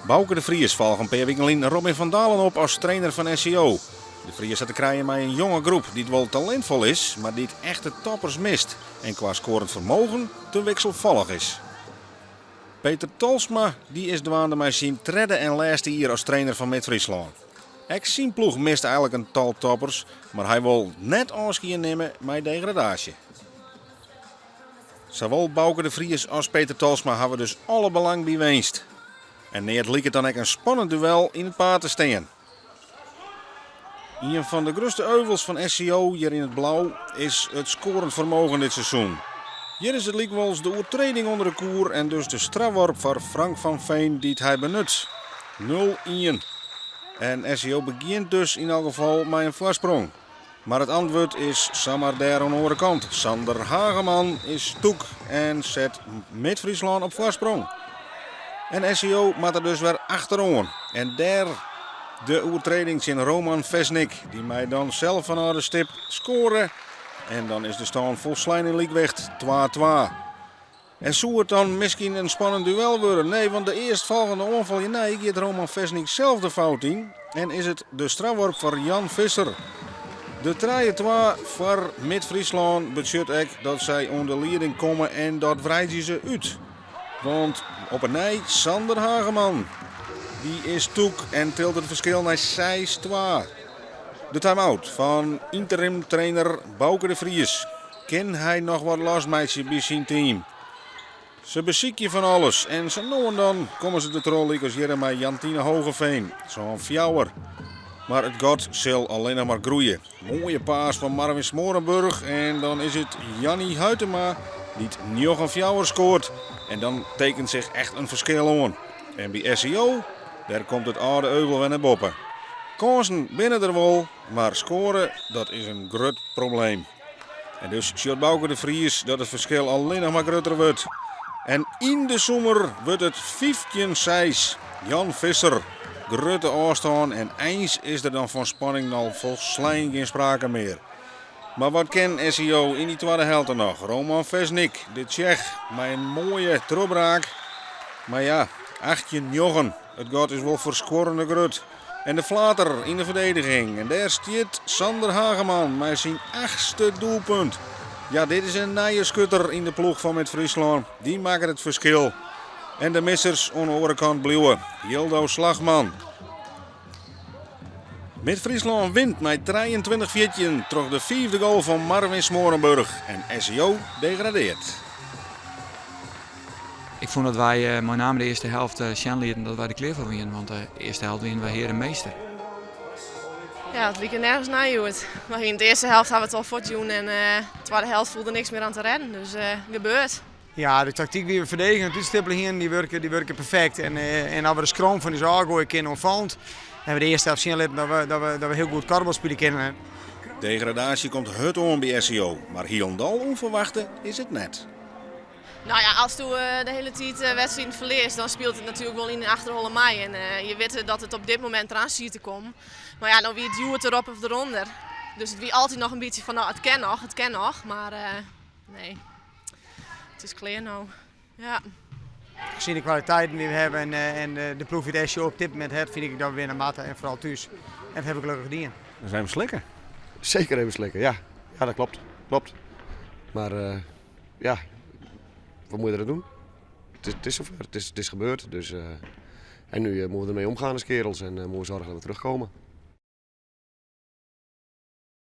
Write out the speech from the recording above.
Bouke de Vries volgt een paar weken Robin van Dalen op als trainer van SCO. De Vries had te krijgen met een jonge groep die wel talentvol is, maar die echte toppers mist. En qua scorend vermogen te wisselvallig is. Peter Tolsma die is dwaande met zijn tredde en laatste hier als trainer van Midfriesland. Zijn ploeg mist eigenlijk een tal toppers, maar hij wil net afscheid nemen met degradatie. Zowel Bouke de Vries als Peter Tolsma hebben dus alle belang bij winst. En neer liep het dan ook een spannend duel in het paard te staan. Een van de grootste euvels van SCO hier in het blauw is het scorend vermogen dit seizoen. Hier is het likwijls de overtreding onder de koer en dus de strafworp voor Frank van Veen die hij benut. 0-1. En SCO begint dus in elk geval met een voorsprong. Maar het antwoord is Samar daar aan de andere kant. Sander Hageman is toek en zet Midfriesland op voorsprong. En SCO maakt er dus weer achterom. En daar de overtreding in Roman Vesnik. Die mij dan zelf van de stip scoren. En dan is de stand volslijn in Liekwicht 2-2. En zou het dan misschien een spannend duel worden? Nee, want de eerstvolgende onval gaat Roman Vesnik zelf de fout in. En is het de strafworp voor Jan Visser. De 3-2 voor Midfriesland betekent ook dat zij onder leiding komen en dat wrijven ze uit. Want op een nij Sander Hageman. Die is toek en tilt het verschil naar 6-2. De time-out van interim trainer Bouke de Vries. Kan hij nog wat losmeisje bij zijn team? Ze bezieken van alles en zo nu en dan komen ze de trolliekers hier met Jantine Hogeveen. Zo'n fjouwer. Maar het god zal alleen nog maar groeien. Mooie paas van Marvin Smorenburg en dan is het Jannie Huytema die het nog een fjouwer scoort. En dan tekent zich echt een verschil aan. En bij SCO, daar komt het oude euvel weer naar boven. Kansen binnen er wel, maar scoren, dat is een groot probleem. En dus ziet Bouke de Vries dat het verschil alleen nog maar groter wordt. En in de zomer wordt het 15-6. Jan Visser, grote afstand en eens is er dan van spanning al volslijn geen sprake meer. Maar wat kan SCO in die tweede helft er nog? Roman Vesnik, de Tsjech, met een mooie terugbraak. Maar ja, 18-9. Het gaat is wel voor scorende grut. En de Flater in de verdediging. En daar staat Sander Hageman met zijn 8e doelpunt. Ja, dit is een nieuwe schutter in de ploeg van Midfriesland. Die maken het verschil. En de missers aan de andere kant blijven. Jildo Slagman. Midfriesland wint met 23-14 terug de 5e goal van Marvin Smorenburg. En SCO degradeert. Ik vond dat wij met name de eerste helft lieten dat wij de kleur van winnen. Want de eerste helft winnen wij herenmeester. Ja, het liep er nergens naar uit. Maar in de eerste helft hadden we het al voortjoen en de tweede helft voelde niks meer aan te rennen. Dus gebeurt. Ja, de tactiek die we verdedigen, het stippelen hier, die werken perfect. En als we de scrum van die zaal kunnen ontvallend, hebben we de eerste helft zien dat we heel goed karbal spelen kunnen. Degradatie komt hut on bij SCO, maar Hielendal onverwachte is het net. Nou ja, als je de hele tijd wedstrijd verliest, dan speelt het natuurlijk wel in de achterholle mei. En je weet dat het op dit moment eraan ziet te komen. Maar ja, dan wie het duwt erop of eronder. Dus het wie altijd nog een beetje van, nou, het kan nog. Maar nee, het is klaar nou. Ja. Gezien de kwaliteiten die we hebben en de ploeg die de SCO op dit moment heeft, vind ik dat we weer naar Mata en vooral thuis. En dat hebben we gelukkig gedaan. Dan zijn we slikken. Zeker even slikken, ja. Ja, dat klopt. Maar ja, wat moet je er doen? Het is zover, het is gebeurd. Dus, en nu moeten we ermee omgaan als kerels en moeten we zorgen dat we terugkomen.